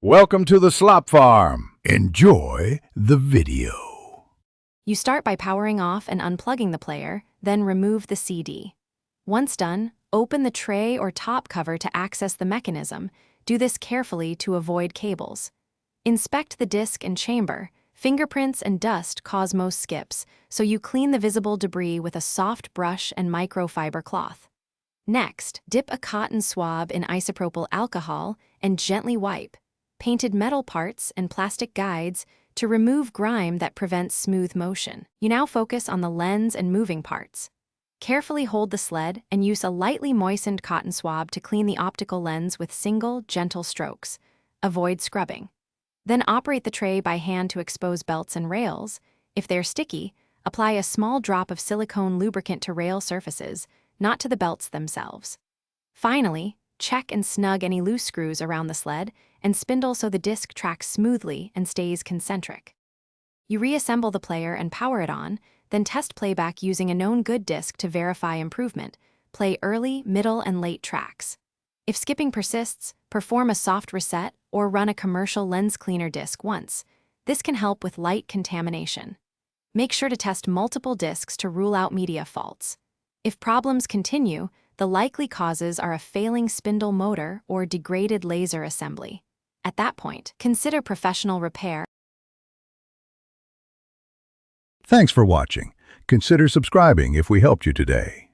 Welcome to the slop farm. Enjoy the video. You start by powering off and unplugging the player, then remove the CD. Once done, open the tray or top cover to access the mechanism. Do this carefully to avoid cables. Inspect the disc and chamber. Fingerprints and dust cause most skips, so you clean the visible debris with a soft brush and microfiber cloth. Next, dip a cotton swab in isopropyl alcohol and gently wipe painted metal parts and plastic guides to remove grime that prevents smooth motion. You now focus on the lens and moving parts. Carefully hold the sled and use a lightly moistened cotton swab to clean the optical lens with single, gentle strokes. Avoid scrubbing. Then operate the tray by hand to expose belts and rails. If they're sticky, apply a small drop of silicone lubricant to rail surfaces, not to the belts themselves. Finally, check and snug any loose screws around the sled and spindle so the disc tracks smoothly and stays concentric. You reassemble the player and power it on, then test playback using a known good disc to verify improvement. Play early, middle, and late tracks. If skipping persists, perform a soft reset or run a commercial lens cleaner disc once. This can help with light contamination. Make sure to test multiple discs to rule out media faults. If problems continue, the likely causes are a failing spindle motor or degraded laser assembly. At that point, consider professional repair. Thanks for watching. Consider subscribing if we helped you today.